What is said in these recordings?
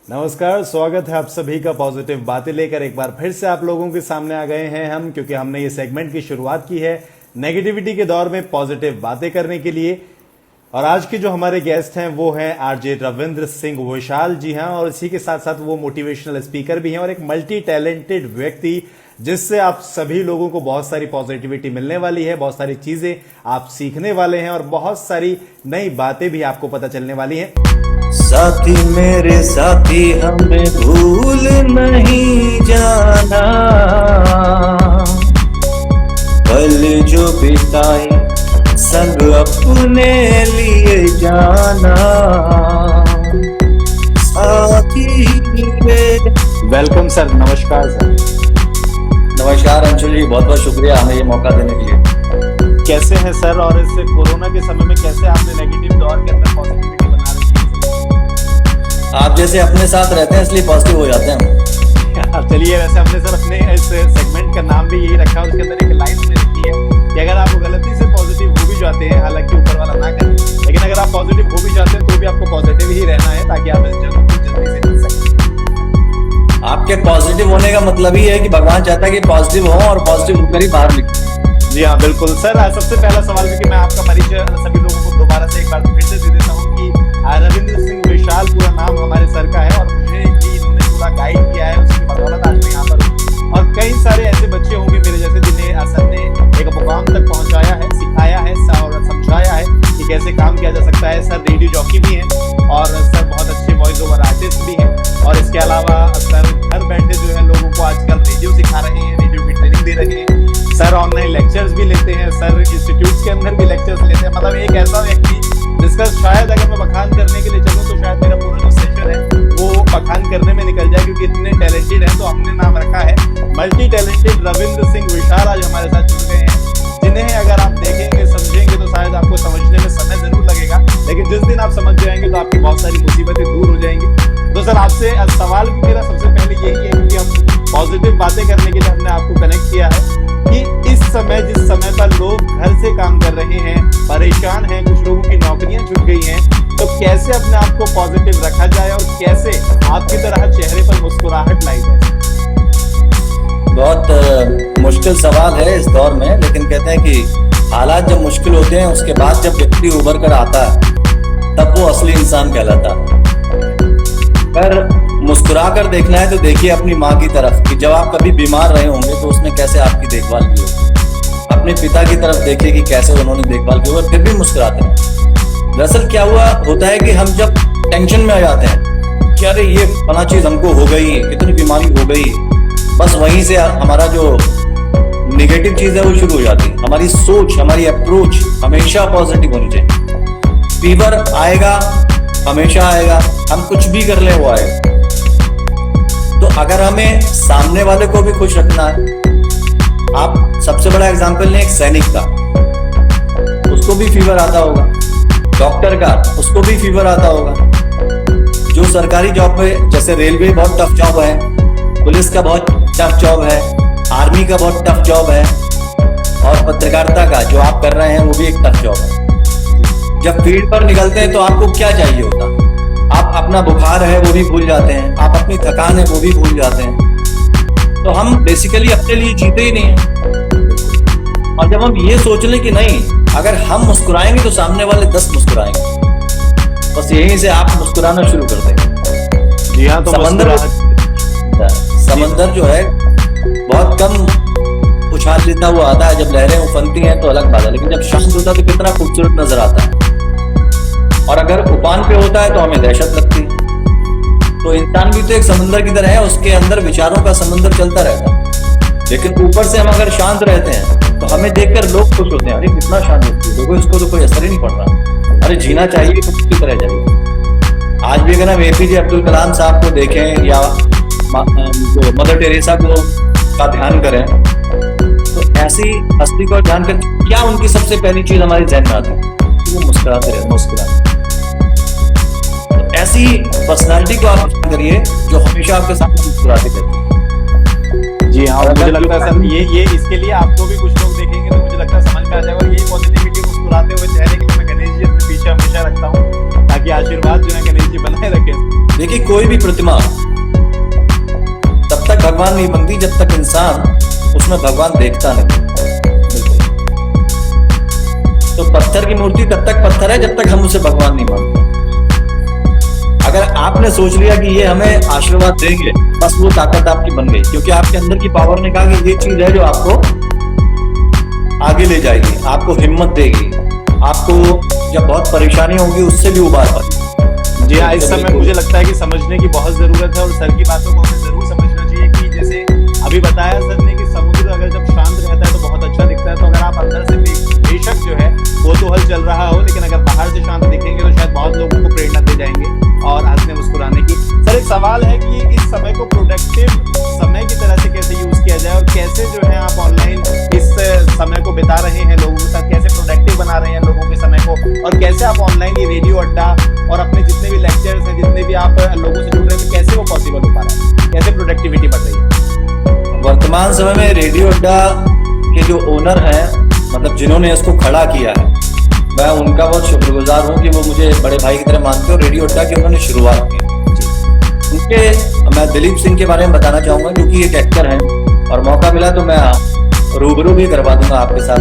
नमस्कार, स्वागत है आप सभी का पॉजिटिव बातें लेकर एक बार फिर से आप लोगों के सामने आ गए हैं हम, क्योंकि हमने ये सेगमेंट की शुरुआत की है नेगेटिविटी के दौर में पॉजिटिव बातें करने के लिए। और आज के जो हमारे गेस्ट हैं वो हैं आरजे रविंद्र सिंह विशाल जी हैं, और इसी के साथ साथ वो मोटिवेशनल स्पीकर भी हैं और एक मल्टी टैलेंटेड व्यक्ति, जिससे आप सभी लोगों को बहुत सारी पॉजिटिविटी मिलने वाली है, बहुत सारी चीजें आप सीखने वाले हैं और बहुत सारी नई बातें भी आपको पता चलने वाली हैं। साथी मेरे साथी हमें भूल नहीं जाना, पल जो बिताए संग अपने लिए जाना, साथी मेरे। वेलकम सर, नमस्कार सर। नमस्कार अंशुल जी, बहुत बहुत शुक्रिया हमें ये मौका देने के लिए। कैसे हैं सर, और इस कोरोना के समय में कैसे आपने नेगेटिव दौर के अंदर पॉजिटिविटी बना रखी है? आप जैसे अपने साथ रहते हैं इसलिए पॉजिटिव हो जाते हैं हम। चलिए, वैसे हमने सर अपने इस सेगमेंट का नाम भी यही रखा है, उसके अंदर एक लाइन हमने लिखी है कि अगर आप गलती से पॉजिटिव हो भी जाते हैं, हालांकि ऊपर वाला ना करे, लेकिन अगर आप पॉजिटिव हो भी जाते हैं तो भी आपको पॉजिटिव ही रहना है, ताकि आप इस जन्म को जल्दी से जी सकें। आपके पॉजिटिव होने का मतलब ही है कि भगवान चाहता है कि पॉजिटिव हो और पॉजिटिव होकर ही बाहर निकले। जी हाँ, बिल्कुल सर। सबसे पहला सवाल, क्योंकि मैं आपका परिचय सभी लोगों को दोबारा से एक बार फिर से दे देता हूँ कि रविंद्र सिंह विशाल पूरा नाम हमारे सर का है, और मुझे भी इन्होंने पूरा गाइड किया है, उसकी बदौलत आज मैं यहाँ पर हूँ। और कई सारे ऐसे बच्चे होंगे मेरे जैसे जिन्हें सर ने एक मुकाम तक पहुँचाया है, सिखाया है और समझाया है कि कैसे काम किया जा सकता है। सर रेडियो जॉकी भी हैं और सर बहुत अच्छे वॉइस ओवर आर्टिस्ट भी हैं, और इसके अलावा सर घर बैठे जो है लोगों को आजकल रेडियो सिखा रहे हैं, रेडियो की ट्रेनिंग दे रहे हैं। सर ऑनलाइन लेक्चर्स भी लेते हैं, सर इंस्टीट्यूट्स के अंदर भी लेक्चर्स लेते हैं। मतलब एक ऐसा व्यक्ति जिसका शायद अगर मैं बखान करने के लिए चलूँ तो शायद मेरा पूरा जो सेशन है वो बखान करने में निकल जाए, क्योंकि इतने टैलेंटेड हैं। तो हमने नाम रखा है मल्टी टैलेंटेड रविंद्र सिंह विशाल आज हमारे साथ जुड़ गए हैं, जिन्हें अगर आप देखेंगे समझेंगे तो शायद आपको समझने में समय जरूर लगेगा, लेकिन जिस दिन आप समझ जाएंगे तो आपकी बहुत सारी मुसीबतें दूर हो जाएंगी। तो सर आपसे सवाल भी मेरा सबसे पहले यही है, क्योंकि हम पॉजिटिव बातें करने के लिए हमने आपको कनेक्ट किया है कि इस समय जिस समय पर लोग घर से काम कर रहे हैं, परेशान हैं, कुछ लोगों की नौकरियां छूट गई हैं, तो कैसे अपने आप को पॉजिटिव रखा जाए और कैसे आपकी तरह चेहरे पर मुस्कुराहट लाई जाए? बहुत मुश्किल सवाल है इस दौर में, लेकिन कहते हैं कि हालात जब मुश्किल होते हैं उसके बाद जब व्यक्ति उभर कर आता है तब वो असली इंसान कहलाता है। पर मुस्कुरा कर देखना है तो देखिए अपनी माँ की तरफ कि जब आप कभी बीमार रहे होंगे तो उसने कैसे आपकी देखभाल की होगी। अपने पिता की तरफ देखिए कि कैसे उन्होंने देखभाल की होगी, फिर भी मुस्कुराते हैं। दरअसल क्या होता है कि हम जब टेंशन में आ जाते हैं कि अरे ये फला चीज हमको हो गई, कितनी बीमारी हो गई, बस वहीं से हमारा जो नेगेटिव चीज है वो शुरू हो जाती है। हमारी सोच, हमारी अप्रोच हमेशा पॉजिटिव होनी चाहिए। फीवर आएगा, हमेशा आएगा, हम कुछ भी कर ले वो आएगा। तो अगर हमें सामने वाले को भी खुश रखना है, आप सबसे बड़ा एग्जांपल लें एक सैनिक का, उसको भी फीवर आता होगा, डॉक्टर का उसको भी फीवर आता होगा, जो सरकारी जॉब में जैसे रेलवे बहुत टफ जॉब है, पुलिस का बहुत टफ जॉब है, आर्मी का बहुत टफ जॉब है, और पत्रकारिता का जो आप कर रहे हैं वो भी एक टफ जॉब है। जब फील्ड पर निकलते हैं तो आपको क्या चाहिए होता? आप अपना बुखार है वो भी भूल जाते हैं, आप अपनी थकान है वो भी भूल जाते हैं। तो हम बेसिकली अपने लिए जीते ही नहीं हैं। और जब हम ये सोच लें कि नहीं, अगर हम मुस्कुराएंगे तो सामने वाले 10 मुस्कुराएंगे, बस यहीं से आप मुस्कुराना शुरू कर देंगे। जी हाँ, तो समंदर जो है बहुत कम उछाल लेता हुआ आता है, जब लहरें उफनती हैं तो अलग बात है, लेकिन जब शांत होता है तो कितना खूबसूरत नजर आता है। और अगर उफान पे होता है तो हमें दहशत लगती है। तो इंसान भी तो एक समंदर की तरह है, उसके अंदर विचारों का समंदर चलता रहता है, लेकिन ऊपर से हम अगर शांत रहते हैं तो हमें देखकर लोग खुश होते हैं, अरे कितना शांत होती है, देखो इसको तो कोई असर ही नहीं पड़ रहा, अरे जीना चाहिए तो किस तरह जाइए। आज भी अगर हम APJ अब्दुल कलाम साहब को देखें या जो मदर टेरेसा को का ध्यान करें, तो ऐसी हस्ती को ध्यान कर क्या उनकी सबसे पहली चीज हमारे जहन में आती है, वो मुस्कुराते रहे, मुस्कुराते। ऐसी पर्सनालिटी को आप करिए जो हमेशा आपके सामने मुस्कुराते रहती है। जी हाँ, मुझे लगता है सर ये इसके लिए आपको भी कुछ लोग देखेंगे तो मुझे लगता है समझ में आ जाएगा। और यही पॉजिटिविटी मुस्कुराते हुए चेहरे के लिए मैं गणेश जी अपने पीछे हमेशा रखता हूँ, ताकि आशीर्वाद कोई भी प्रतिमा तब तक भगवान नहीं बनती जब तक इंसान उसमें भगवान देखता नहीं। तो पत्थर की मूर्ति तब तक पत्थर है जब तक हम उसे भगवान नहीं मानते। अगर आपने सोच लिया कि ये हमें आशीर्वाद देंगे, बस वो ताकत आपकी बन गई, क्योंकि आपके अंदर की पावर ने कहा कि ये चीज है जो आपको आगे ले जाएगी, आपको हिम्मत देगी, आपको जब बहुत परेशानी होगी उससे भी उबार पाएगी। जी हाँ, इस समय मुझे लगता है कि समझने की बहुत जरूरत है और सर की बातों को हमें जरूर समझना चाहिए कि जैसे अभी बताया सर ने कि समुद्र अगर जब शांत रहता है तो बहुत अच्छा दिखता है। तो अगर आप अंदर से बेशक जो है वो तो हल चल रहा हो, लेकिन अगर बाहर से शांत दिखेंगे तो शायद बहुत लोगों को प्रेरणा दे जाएंगे और हंसने मुस्कुराने की। सर एक सवाल है कि इस समय को प्रोडक्टिव समय की तरह से कैसे यूज किया जाए और कैसे जो है आप ऑनलाइन इस समय को बिता रहे हैं, लोगों के साथ कैसे प्रोडक्टिव बना रहे हैं लोगों के समय को, और कैसे आप ऑनलाइन ये रेडियो अड्डा और अपने जितने भी लेक्चर्स हैं, जितने भी आप लोगों से जुड़ रहे हैं, कैसे वो पॉसिबल हो पा रहा है, कैसे प्रोडक्टिविटी बढ़ रही है? वर्तमान समय में रेडियो अड्डा के जो ओनर हैं, मतलब जिन्होंने इसको खड़ा किया है, मैं उनका बहुत शुक्रगुजार हूँ कि वो मुझे बड़े भाई की तरह मानते हैं और रेडियो अड्डा की उन्होंने शुरुआत की। उनके मैं दिलीप सिंह के बारे में बताना चाहूंगा, क्योंकि एक एक्टर हैं और मौका मिला तो मैं रूबरू भी करवा दूंगा आपके साथ।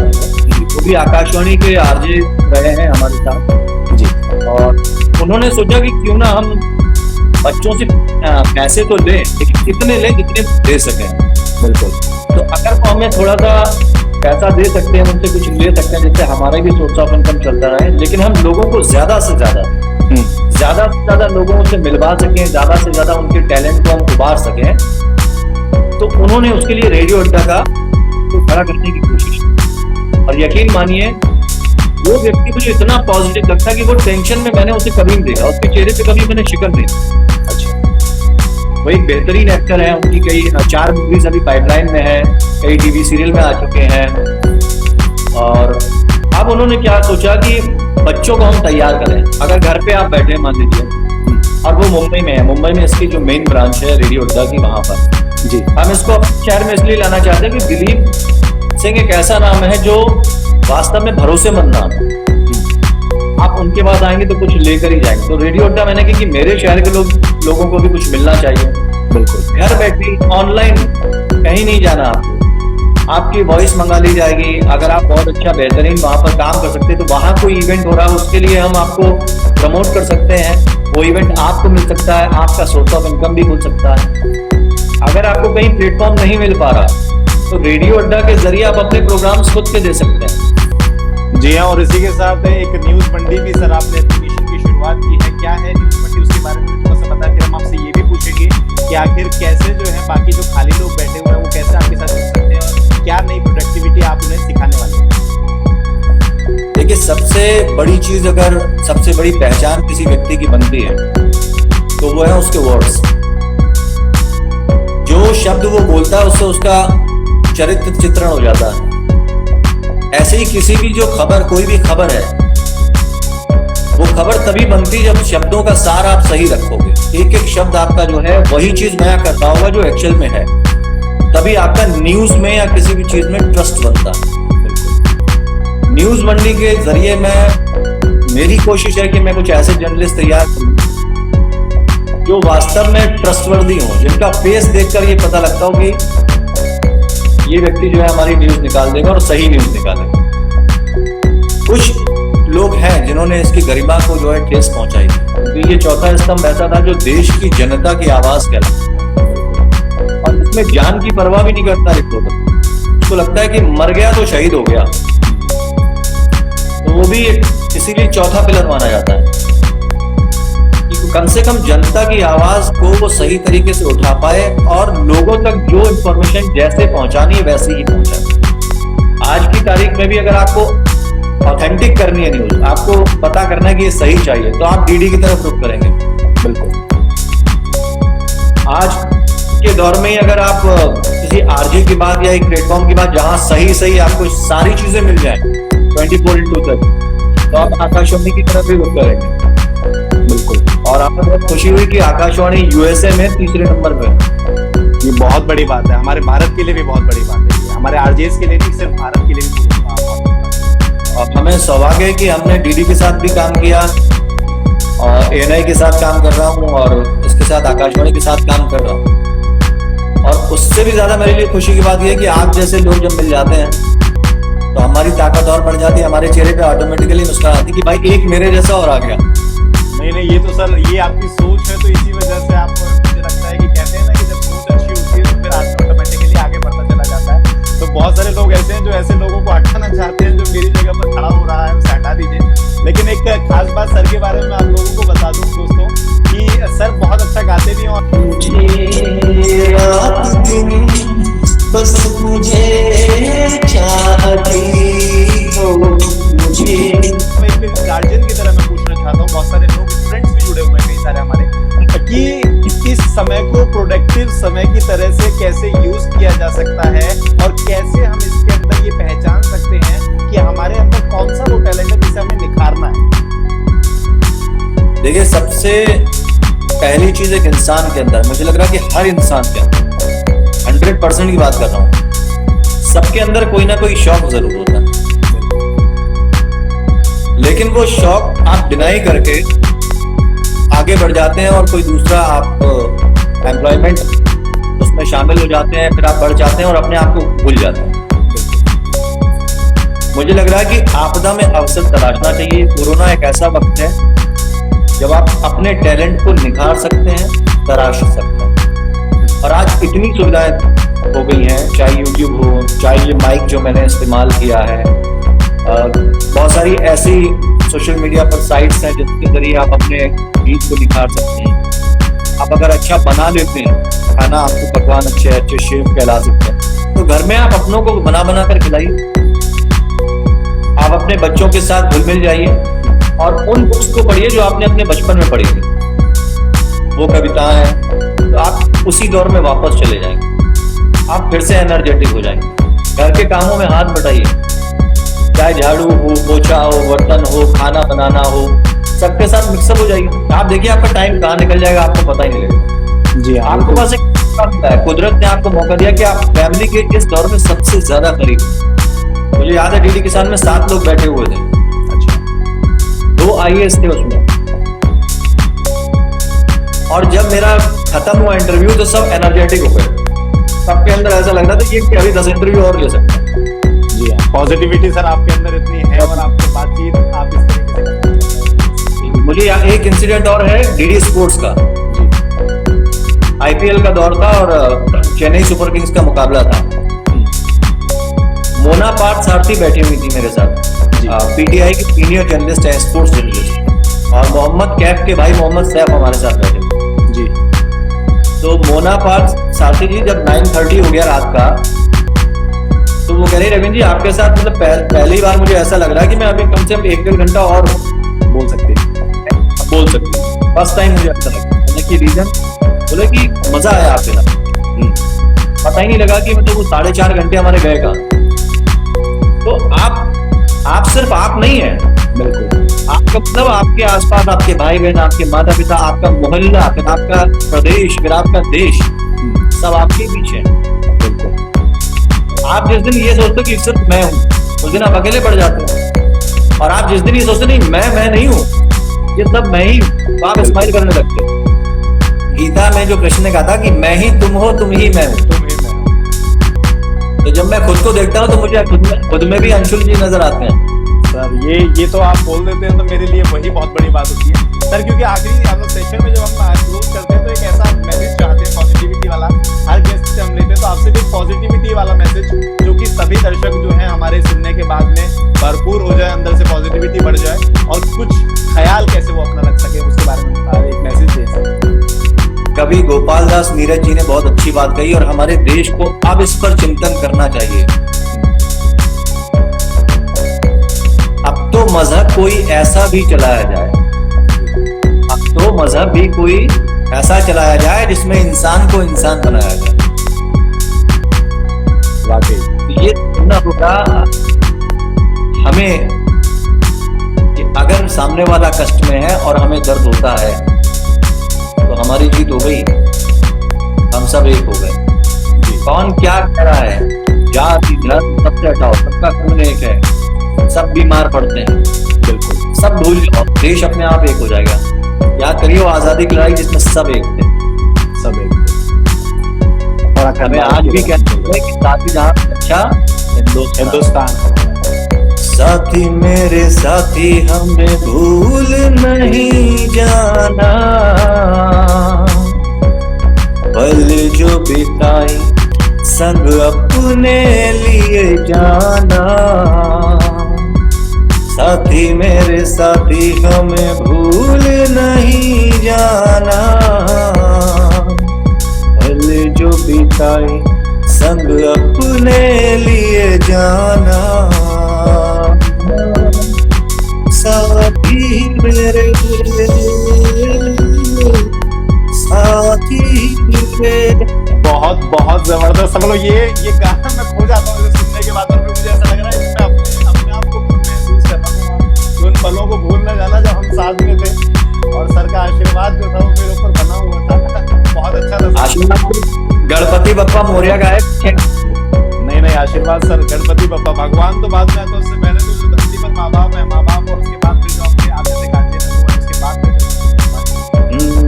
वो भी आकाशवाणी के आरजे रहे हैं हमारे साथ जी, और उन्होंने सोचा कि क्यों ना हम बच्चों से पैसे तो लें, लेकिन इतने लें जितने दे सकें। बिल्कुल। तो अगर वो हमें थोड़ा सा पैसा दे सकते हैं, उनसे कुछ ले सकते हैं जिससे हमारा भी सोर्स ऑफ इनकम चलता रहे, लेकिन हम लोगों को ज्यादा से ज्यादा लोगों से मिलवा सकें, ज्यादा से ज्यादा उनके टैलेंट को हम उभार सकें, तो उन्होंने उसके लिए रेडियो अड्डा का तो खड़ा करने की कोशिश की। और यकीन मानिए वो व्यक्ति मुझे इतना पॉजिटिव लगता है कि वो टेंशन में मैंने उसे कभी नहीं देखा, उसके चेहरे पे कभी मैंने शिकन नहीं देखी। अच्छा, वो एक बेहतरीन एक्टर है, उनकी कई 4 मूवीज अभी पाइपलाइन में है, कई टीवी सीरियल में आ चुके हैं। और अब उन्होंने क्या सोचा कि बच्चों को हम तैयार करें। अगर घर पे आप बैठे मान लीजिए, और वो मुंबई में है, मुंबई में इसकी जो मेन ब्रांच है रेडियो अड्डा की, वहां पर जी हम इसको अपने शहर में इसलिए लाना चाहते हैं कि दिलीप सिंह एक ऐसा नाम है जो वास्तव में भरोसेमंद नाम है। आप उनके पास आएंगे तो कुछ लेकर ही जाएंगे। तो रेडियो अड्डा मैंने कहा कि मेरे शहर के लोगों को भी कुछ मिलना चाहिए। बिल्कुल, घर बैठे ऑनलाइन, कहीं नहीं जाना आपको, आपकी वॉइस मंगा ली जाएगी। अगर आप बहुत अच्छा बेहतरीन वहां पर काम कर सकते हैं तो वहां कोई इवेंट हो रहा है, उसके लिए हम आपको प्रमोट कर सकते हैं, वो इवेंट आपको मिल सकता है, आपका सोर्स ऑफ इनकम भी खुल सकता है। अगर आपको कहीं प्लेटफॉर्म नहीं मिल पा रहा तो रेडियो अड्डा के जरिए आप अपने प्रोग्राम्स खुद के दे सकते हैं। जी हाँ, और इसी के साथ एक न्यूज मंडी भी सर आपने अपनी मिशन की शुरुआत की है। क्या है न्यूज मंडी, उसके बारे में थोड़ा सा बता, फिर हम आपसे ये भी पूछेंगे कि आखिर कैसे जो है बाकी जो खाली लोग बैठे हुए हैं वो कैसे आपके साथ जुड़ सकते हैं और क्या नई प्रोडक्टिविटी आप उन्हें सिखाने वाले हैं? देखिए, सबसे बड़ी चीज, अगर सबसे बड़ी पहचान किसी व्यक्ति की बनती है तो वो है उसके वर्ड्स। जो शब्द वो बोलता है उससे उसका चरित्र चित्रण हो जाता है। ऐसे ही किसी भी जो खबर, कोई भी खबर है, वो खबर तभी बनती जब शब्दों का सार आप सही रखोगे। एक एक शब्द आपका जो है वही चीज बयां करता होगा जो एक्चुअल में है, तभी आपका न्यूज में या किसी भी चीज में ट्रस्ट बनता है। न्यूज मंडी के जरिए मेरी कोशिश है कि मैं कुछ ऐसे जर्नलिस्ट तैयार करूं जो वास्तव में ट्रस्टवर्दी हो, जिनका फेस देखकर ये पता लगता हो कि ये व्यक्ति जो है हमारी न्यूज निकाल देगा और सही न्यूज निकालेगा। कुछ लोग हैं जिन्होंने इसकी गरिमा को जो है ठेस पहुंचाई, तो ये चौथा स्तंभ ऐसा था जो देश की जनता की आवाज कहलाता, और इसमें जान की परवाह भी नहीं करता रिपोर्टर। उसको लगता है कि मर गया तो शहीद हो गया, तो वो भी इसीलिए चौथा पिलर माना जाता है कि कम से कम जनता की आवाज को वो सही तरीके से उठा पाए और लोगों तक जो इंफॉर्मेशन जैसे पहुंचानी है वैसे ही पहुंचाए। आज की तारीख में भी अगर आपको ऑथेंटिक करनी है न्यूज, आपको पता करना है कि ये सही चाहिए, तो आप डीडी की तरफ रुख करेंगे। बिल्कुल, आज के दौर में ही अगर आप किसी आरजे की बात या एक प्लेटफॉर्म की बात जहां सही आपको सारी चीजें मिल जाए 24/7, तो आप आकाशवाणी की तरफ भी रुख करेंगे। बिल्कुल, और आपको बहुत खुशी हुई कि आकाशवाणी यूएसए में 3रे नंबर पे। ये बहुत बड़ी बात है, हमारे भारत के लिए भी बहुत बड़ी बात है, हमारे आरजेएस के लिए नहीं, सिर्फ भारत के लिए भी। और हमें सौभाग्य है कि हमने डीडी के साथ भी काम किया, और एएनआई के साथ काम कर रहा हूँ और इसके साथ आकाशवाणी के साथ काम कर रहा हूँ। और उससे भी ज्यादा मेरे लिए खुशी की बात यह है कि आप जैसे लोग जब मिल जाते हैं तो हमारी ताकत और बढ़ जाती है, हमारे चेहरे पे ऑटोमेटिकली मुस्कुराहट आती है कि भाई एक मेरे जैसा और आ गया। नहीं, ये तो सर ये आपकी सोच है, तो इसी वजह से आप, मुझे लगता है कि कहते हैं ना कि जब सोच अच्छी होती है तो फिर आदमी ऑटोमेटिकली आगे बढ़ता चला जाता है। तो बहुत सारे लोग ऐसे हैं जो ऐसे लोगों को हटाना चाहते हैं, जो मेरी जगह पर खड़ा हो रहा है उसे हटा दीजिए। लेकिन एक खास बात सर के बारे में आप लोगों को बता दूं दोस्तों कि सर बहुत अच्छा गाते भी हैं और बस मुझे चाहती हो मुझे। एक गार्जियन की तरह मैं पूछना चाहता हूँ, बहुत सारे लोग स्टूडेंट्स भी जुड़े हुए हैं कई सारे हमारे, कि इस समय को प्रोडक्टिव समय की तरह से कैसे यूज किया जा सकता है और कैसे हम इसके अंदर ये पहचान सकते हैं कि हमारे अंदर कौन सा वो टैलेंट है जिसे हमें निखारना है। देखिए, सबसे पहली चीज एक इंसान के अंदर, मुझे लग रहा है कि हर इंसान के अंदर 100% की बात कर रहा हूँ, सबके अंदर कोई ना कोई शौक जरूर होता है। लेकिन वो शौक आप डिनाई करके आगे बढ़ जाते हैं और कोई दूसरा आप एम्प्लॉयमेंट उसमें शामिल हो जाते हैं, फिर आप बढ़ जाते हैं और अपने आप को भूल जाते हैं। मुझे लग रहा है कि आपदा में अवसर तलाशना चाहिए। कोरोना एक ऐसा वक्त है जब आप अपने टैलेंट को निखार सकते हैं, तराश सकते हैं। और आज इतनी सुविधाएं हो गई हैं, चाहे यूट्यूब हो, चाहे ये माइक जो मैंने इस्तेमाल किया है, बहुत सारी ऐसी सोशल मीडिया पर साइट्स हैं जिसके जरिए आप अपने गीत को निखार सकते हैं। आप अगर अच्छा बना लेते हैं खाना, आपको पकवान अच्छे शेफ कहला सकते हैं, तो घर में आप अपनों को बना कर खिलाइए। आप अपने बच्चों के साथ घुल मिल जाइए और उन बुक्स को पढ़िए जो आपने अपने बचपन में पढ़ी थी, वो कविताएं हैं, तो आप उसी दौर में वापस चले जाएंगे, आप फिर से एनर्जेटिक हो जाएंगे। घर के कामों में हाथ बटाइए, चाहे झाड़ू हो, पोछा हो, बर्तन हो, खाना बनाना हो, सबके साथ मिक्सअप हो जाइए। आप देखिए आपका टाइम कहाँ निकल जाएगा आपको पता ही नहीं लगेगा। जी हाँ, आपको पास एक मौका मिला है, कुदरत ने आपको मौका दिया कि आप फैमिली के इस दौर में सबसे ज्यादा करीब। मुझे याद है डीडी किसान में 7 लोग बैठे हुए थे, 2 IAS थे उसमें, और जब मेरा खत्म हुआ इंटरव्यू तो सब एनर्जेटिक हो गए। सबके अंदर ऐसा लग रहा था कि अभी 10 इंटरव्यू और ले सकते हैं। जी हाँ, पॉजिटिविटी सर आपके अंदर इतनी है और आपकी बातचीत आप इस तरीके से करते हैं। मुझे एक इंसिडेंट और है डीडी स्पोर्ट्स का। IPL का दौर था और चेन्नई सुपर किंग्स का मुकाबला था। मोना पार्थ सारथी बैठी हुई थी मेरे साथ, PTI की सीनियर जर्नलिस्ट है, स्पोर्ट्स जर्नलिस्ट, और मोहम्मद कैफ के भाई मोहम्मद सैफ हमारे साथ बैठे हुए जी। तो मोना पार्थ सारथी जी जब 9:30 हो गया रात का, तो वो कह रही रविंद्र जी आपके साथ मतलब पहली बार मुझे ऐसा लग रहा है कि मैं अभी कम से कम 1-1.5 घंटा और बोल सकते हैं। फर्स्ट टाइम मुझे ऐसा लगा कि रीजन बोले कि मजा आया आपके साथ, पता ही नहीं लगा कि मतलब वो 4.5 घंटे हमारे गए कहाँ। तो आप सिर्फ आप नहीं है, बिल्कुल आपका मतलब आपके आसपास आपके भाई बहन, आपके माता पिता, आपका मोहल्ला, फिर आपका प्रदेश, फिर आपका देश, सब आपके पीछे है। आप जिस दिन ये सोचते कि सिर्फ मैं हूं, उस दिन आप अकेले पड़ जाते हो। और आप जिस दिन ये सोचते नहीं मैं नहीं हूं, ये सब मैं ही हूं, तो आप स्माइल करने लगते हो। गीता में जो कृष्ण ने कहा था कि मैं ही तुम हो, तुम ही मैं हूं, तो जब मैं खुद को देखता हूं तो मुझे खुद में भी अंशुल जी नजर आते हैं। सर ये तो आप बोल देते हैं तो मेरे लिए वही बहुत बड़ी बात होती है सर, क्योंकि आखिरी हम लोग सेशन में जब हम क्लोज करते हैं तो एक ऐसा मैसेज चाहते हैं पॉजिटिविटी वाला, हर गेस्ट से हम लेते हैं, तो आपसे भी पॉजिटिविटी वाला मैसेज जो कि सभी दर्शक जो हैं हमारे सुनने के बाद में भरपूर हो जाए, अंदर से पॉजिटिविटी बढ़ जाए और कुछ ख्याल कैसे वो अपना रख सके उसके बारे में एक मैसेज दे सके। कभी गोपाल दास नीरज जी ने बहुत अच्छी बात कही और हमारे देश को अब इस पर चिंतन करना चाहिए। अब तो मजहब कोई ऐसा भी चलाया जाए, अब तो मजहब भी कोई ऐसा चलाया जाए जिसमें इंसान को इंसान बनाया जाए। वाकई ये सुनना होगा हमें कि अगर सामने वाला कष्ट में है और हमें दर्द होता है तो हमारी जीत हो गई, हम सब एक हो गए। कौन क्या कह रहा है, जाति धर्म सबसे हटाओ, सबका खून एक है, सब बीमार पड़ते हैं, बिल्कुल सब भूल जाओ, देश अपने आप एक हो जाएगा। याद करिए वो आजादी की लड़ाई जिसमें सब एक थे। सब एक थे। और हमें आज भी कहते हैं कि साथी जहां अच्छा हिंदुस्तान। साथी मेरे साथी हमें भूल नहीं जाना, पल जो बिताई संग अपने लिए जाना। साथी मेरे साथी हमें भूल नहीं जाना, पल जो बिताई संग अपने लिए जाना। साथी मेरे साथी मेरे। बहुत बहुत जबरदस्त। समझ लो ये गाना मैं खो जाता हूँ इसे सुनने के बाद, और मुझे ऐसा लग रहा है कि मैं अपने आप को महसूस कर रहा हूँ उन पलों को भूल न जाना जब हम साथ में थे, और सर का आशीर्वाद जो था वो मेरे ऊपर बना हुआ था। बहुत अच्छा था। आशीर्वाद गणपति बप्पा मोरिया गायक। नहीं आशीर्वाद सर, गणपति बप्पा। भगवान तो बाद में आता है, उससे पहले तो जो धरती पर माँ बाप है, माँ बाप, और उसके बाद फिर जो अपने आते से गाते हैं वो, उसके बाद फिर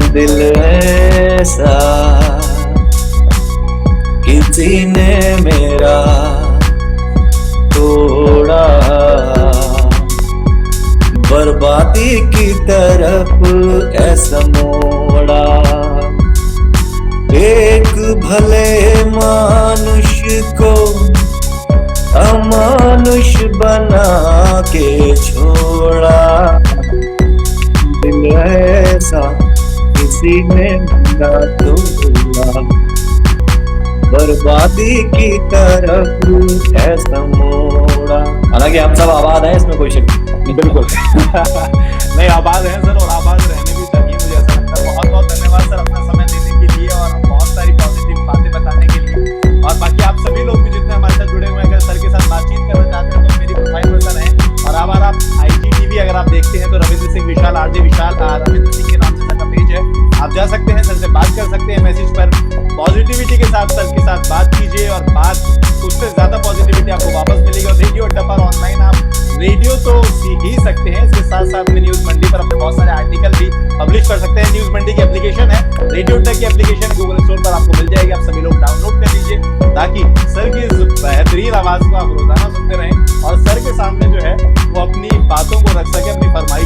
दिल ऐसा किसी ने मेरा तोड़ा, बर्बादी की तरफ ऐसा मोड़ा। एक भले मानुष को अमानुष बना के छोड़ा। दिल ऐसा किसी ने मेरा तोड़ा, बर्बादी की तरफ ऐसा मोड़ा। हालांकि हम सब आबाद हैं, इसमें कोई शक नहीं। बिल्कुल नहीं, आबाद है सर, और आबाद रहने भी चाहिए, मुझे ऐसा लगता है। बहुत बहुत धन्यवाद सर अपना समय देने के लिए और बहुत सारी पॉजिटिव बातें बताने के लिए। और बाकी आप सभी लोग भी जितने हमारे साथ जुड़े हुए हैं, अगर सर के साथ बातचीत करना चाहते हैं तो मेरी प्रोफाइल पर सर है। और अब आप IGTV अगर आप देखते हैं तो रविंद्र सिंह विशाल, RJ विशाल, रविंद्र सिंह के नाम से सर का पेज है। आप जा सकते हैं, सर से बात कर सकते हैं मैसेज पर। पॉजिटिविटी के साथ सर के साथ बात कीजिए, और बात उससे ज्यादा पॉजिटिविटी आपको वापस मिलेगी। और रेडियो अड्डा पर ऑनलाइन आप रेडियो तो सीख ही सकते हैं, इसके साथ साथ में न्यूज मंडी पर अपने बहुत सारे आर्टिकल भी पब्लिश कर सकते हैं। न्यूज मंडी की एप्लीकेशन है, रेडियो अड्डा की एप्लीकेशन गूगल स्टोर पर आपको मिल जाएगी। आप सभी लोग डाउनलोड कर लीजिए ताकि सर की इस बेहतरीन आवाज को आप रोजाना सुनते रहें, और सर के सामने जो है वो अपनी बातों को रख सके, अपनी फरमाइश